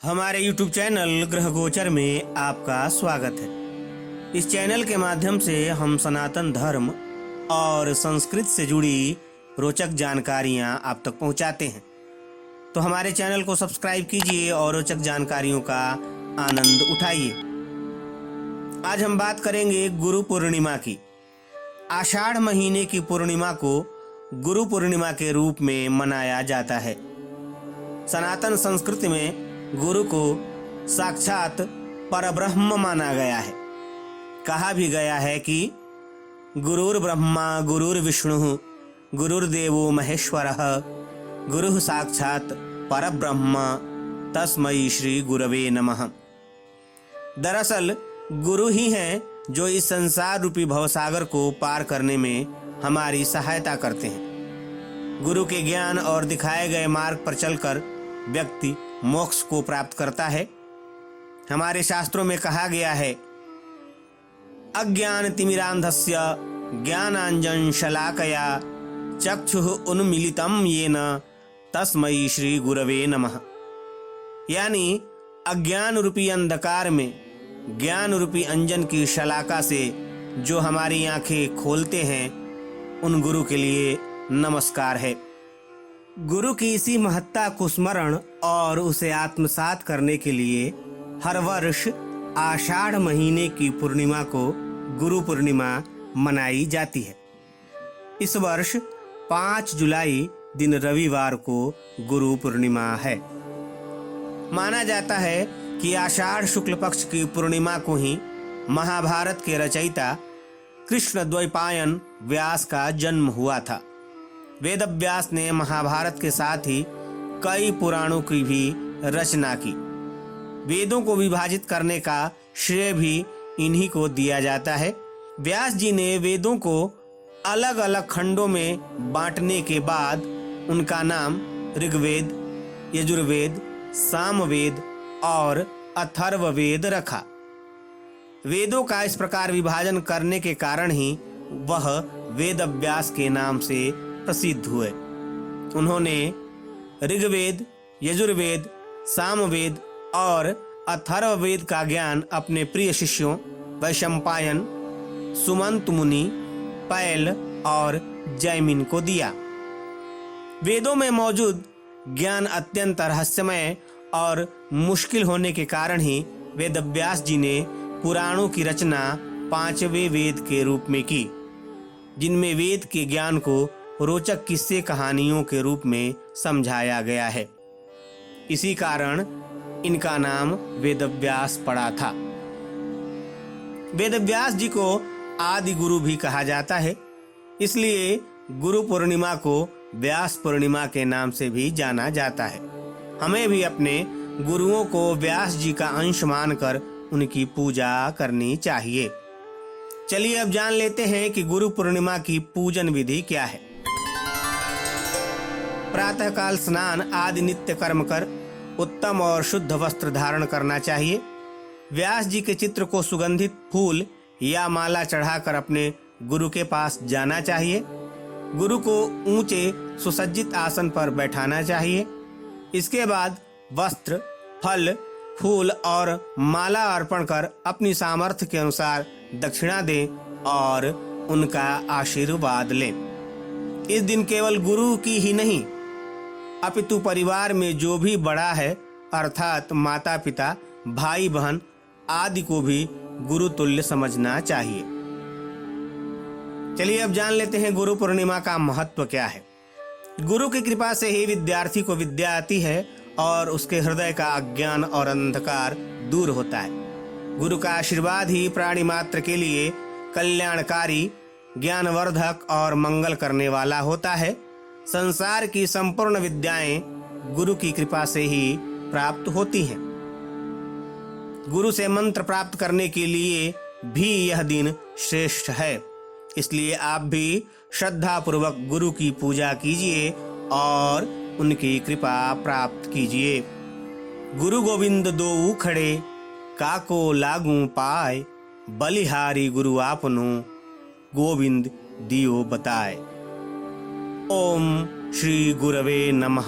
हमारे YouTube channel ग्रह गोचर में आपका स्वागत है। इस चैनल के माध्यम से हम सनातन धर्म और संस्कृत से जुड़ी रोचक जानकारियां आप तक पहुंचाते हैं। तो हमारे चैनल को सब्सक्राइब कीजिए और रोचक जानकारियों का आनंद उठाइए। आज हम बात करेंगे गुरु पूर्णिमा की। आषाढ़ महीने की पूर्णिमा को गुरु पूर्णिमा के रूप में मनाया जाता है। सनातन संस्कृति में गुरु को साक्षात परब्रह्म माना गया है। कहा भी गया है कि गुरुर् ब्रह्मा गुरुर्विष्णु गुरुर्देवो महेश्वरः गुरुः साक्षात परब्रह्म तस्मै श्री गुरवे नमः। दरअसल गुरु ही हैं जो इस संसार रूपी भवसागर को पार करने में हमारी सहायता करते हैं। गुरु के ज्ञान और दिखाए गए मार्ग पर चलकर व्यक्ति मोक्ष को प्राप्त करता है। हमारे शास्त्रों में कहा गया है, अज्ञान तिमिरांधस्य ज्ञानांजन शलाकया चक्षुः उन्मीलितं येन तस्मै श्री गुरवे नमः। यानी अज्ञान रूपी अंधकार में ज्ञान रूपी अंजन की शलाका से जो हमारी आंखें खोलते हैं, उन गुरु के लिए नमस्कार है। गुरु की इसी महत्ता को स्मरण और उसे आत्मसात करने के लिए हर वर्ष आषाढ़ महीने की पूर्णिमा को गुरु पूर्णिमा मनाई जाती है। इस वर्ष 5 जुलाई दिन रविवार को गुरु पूर्णिमा है। माना जाता है कि आषाढ़ शुक्ल पक्ष की पूर्णिमा को ही महाभारत के रचयिता कृष्ण द्वैपायन व्यास का जन्म हुआ था। वेद व्यास ने महाभारत के साथ ही कई पुराणों की भी रचना की। वेदों को विभाजित करने का श्रेय भी इन्हीं को दिया जाता है। व्यास जी ने वेदों को अलग अलग खंडों में बांटने के बाद उनका नाम ऋग्वेद, यजुर्वेद, सामवेद और अथर्ववेद रखा। वेदों का इस प्रकार विभाजन करने के कारण ही वह वेद व्यास के नाम से प्रसिद्ध हुए। उन्होंने ऋग्वेद, यजुर्वेद, सामवेद और अथर्ववेद का ज्ञान अपने प्रिय शिष्यों वैशंपायन, सुमंत मुनि, पैल और जैमिन को दिया। वेदों में मौजूद ज्ञान अत्यंत रहस्यमय और मुश्किल होने के कारण ही वेदव्यास जी ने पुराणों की रचना 5वें वेद के रूप में की, जिनमें वेद के ज्ञान को रोचक किस्से कहानियों के रूप में समझाया गया है। इसी कारण इनका नाम वेदव्यास पड़ा था। वेदव्यास जी को आदि गुरु भी कहा जाता है, इसलिए गुरु पूर्णिमा को व्यास पूर्णिमा के नाम से भी जाना जाता है। हमें भी अपने गुरुओं को व्यास जी का अंश मानकर उनकी पूजा करनी चाहिए। चलिए अब जान लेते हैं कि गुरु पूर्णिमा की पूजन विधि क्या है। प्रातःकाल स्नान आदि नित्य कर्म कर उत्तम और शुद्ध वस्त्र धारण करना चाहिए। व्यास जी के चित्र को सुगंधित फूल या माला चढ़ाकर अपने गुरु के पास जाना चाहिए। गुरु को ऊंचे सुसज्जित आसन पर बैठाना चाहिए। इसके बाद वस्त्र, फल, फूल और माला अर्पण कर अपनी सामर्थ्य के अनुसार दक्षिणा दें और उनका आशीर्वाद लें। इस दिन केवल गुरु की ही नहीं, अपितु परिवार में जो भी बड़ा है अर्थात माता पिता, भाई बहन आदि को भी गुरु तुल्य समझना चाहिए। चलिए अब जान लेते हैं गुरु पूर्णिमा का महत्व क्या है। गुरु की कृपा से ही विद्यार्थी को विद्या आती है और उसके हृदय का अज्ञान और अंधकार दूर होता है। गुरु का आशीर्वाद ही प्राणी मात्र के लिए कल्याणकारी, ज्ञानवर्धक और मंगल करने वाला होता है। संसार की संपूर्ण विद्याएं गुरु की कृपा से ही प्राप्त होती हैं। गुरु से मंत्र प्राप्त करने के लिए भी यह दिन श्रेष्ठ है। इसलिए आप भी श्रद्धा पूर्वक गुरु की पूजा कीजिए और उनकी कृपा प्राप्त कीजिए। गुरु गोविंद दोऊ खड़े, काको लागू पाए, बलिहारी गुरु आपनो, गोविंद दियो बताए। ओम श्री गुरवे नमः।